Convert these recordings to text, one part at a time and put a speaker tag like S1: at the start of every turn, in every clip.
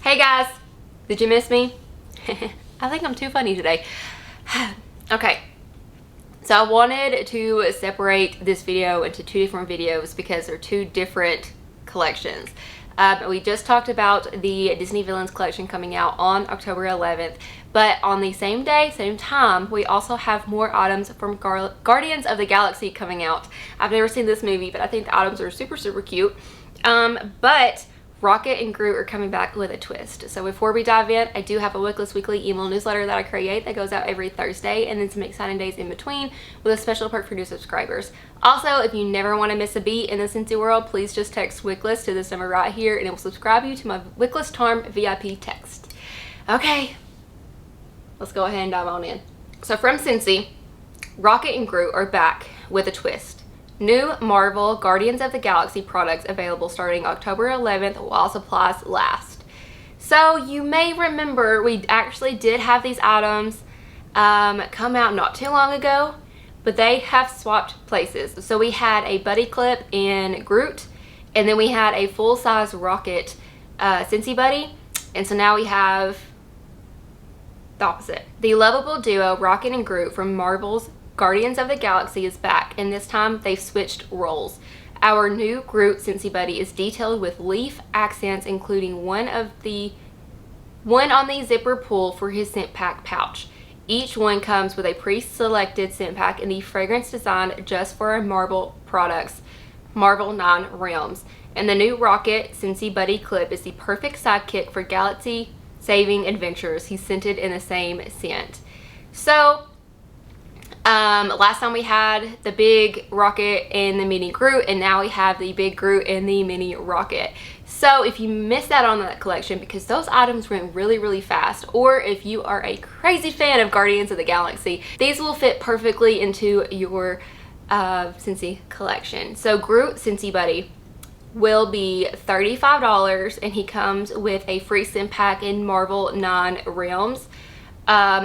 S1: Hey guys, did you miss me? I think I'm too funny today. Okay, so I wanted to separate this video into two different videos because they're two different collections. We just talked about the Disney Villains collection coming out on October 11th, but on the same day, same time, we also have more items from Guardians of the Galaxy coming out. I've never seen this movie, but I think the items are super, super cute. But Rocket and Groot are coming back with a twist. So before we dive in, I do have a Wickless Weekly email newsletter that I create that goes out every Thursday, and then some exciting days in between with a special perk for new subscribers. Also, if you never want to miss a beat in the Scentsy world, please just text Wickless to this number right here and it will subscribe you to my Wickless Charm VIP text. Okay, let's go ahead and dive on in. So from Scentsy, Rocket and Groot are back with a twist. New Marvel Guardians of the Galaxy products available starting October 11th while supplies last. So you may remember we actually did have these items come out not too long ago, but they have swapped places. So we had a Buddy Clip in Groot, and then we had a full-size Rocket Scentsy Buddy, and so now we have the opposite. The lovable duo Rocket and Groot from Marvel's Guardians of the Galaxy is back, and this time they've switched roles. Our new Groot Scentsy Buddy is detailed with leaf accents, including one on the zipper pull for his Scent Pak pouch. Each one comes with a pre-selected scent pack in the fragrance designed just for our Marvel products, Marvel 9 Realms. And the new Rocket Scentsy Buddy Clip is the perfect sidekick for galaxy-saving adventures. He's scented in the same scent. So last time we had the big Rocket and the mini Groot, and now we have the big Groot and the mini Rocket. So if you missed out on that collection, because those items went really, really fast, or if you are a crazy fan of Guardians of the Galaxy, these will fit perfectly into your Scentsy collection. So Groot Scentsy Buddy will be $35, and he comes with a free scent pack in Marvel 9 Realms.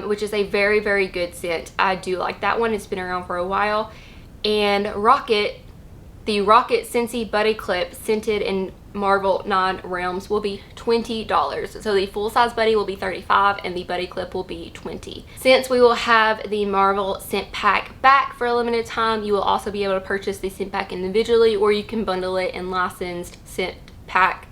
S1: Which is a very, very good scent. I do like that one. It's been around for a while. And Rocket, the Rocket Scentsy Buddy Clip scented in Marvel 9 Realms will be $20. So the full-size buddy will be $35 and the buddy clip will be $20. Since we will have the Marvel Scent Pack back for a limited time, you will also be able to purchase the Scent Pack individually, or you can bundle it in licensed Scent Pack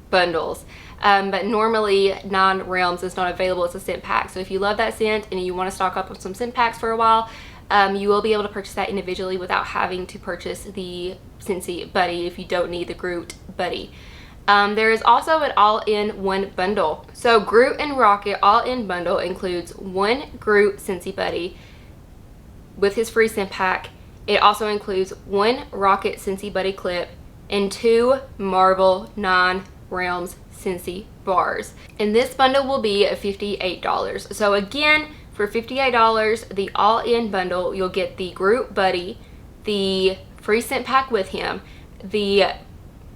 S1: bundles. But normally 9 Realms is not available as a scent pack. So if you love that scent and you want to stock up on some scent packs for a while, you will be able to purchase that individually without having to purchase the Scentsy Buddy if you don't need the Groot Buddy. There is also an all-in-one bundle. So Groot and Rocket all-in bundle includes one Groot Scentsy Buddy with his free scent pack. It also includes one Rocket Scentsy Buddy Clip and 2 Marvel 9 Realms Scentsy bars, and this bundle will be $58. So again, for $58, the all-in bundle, you'll get the Groot Buddy, the free scent pack with him, the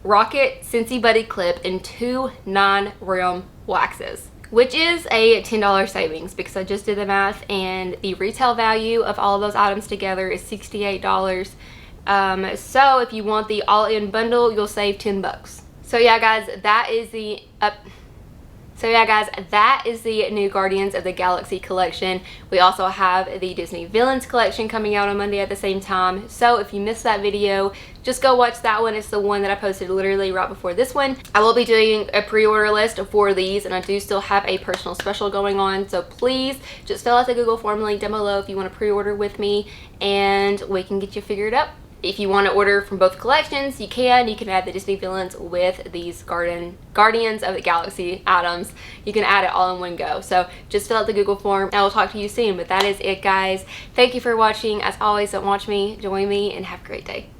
S1: Rocket Scentsy Buddy Clip, and 2 9 Realm waxes, which is a $10 savings because I just did the math, and the retail value of all of those items together is $68. So if you want the all-in bundle, you'll save 10 bucks. So yeah guys, that is the new Guardians of the Galaxy collection. We also have the Disney Villains collection coming out on Monday at the same time. So if you missed that video, just go watch that one. It's the one that I posted literally right before this one. I will be doing a pre-order list for these, and I do still have a personal special going on. So please just fill out the Google form link down below if you want to pre-order with me, and we can get you figured up. If you want to order from both collections, you can. You can add the Disney Villains with these Guardians of the Galaxy items. You can add it all in one go. So just fill out the Google form, and I will talk to you soon. But that is it, guys. Thank you for watching. As always, don't watch me, join me, and have a great day.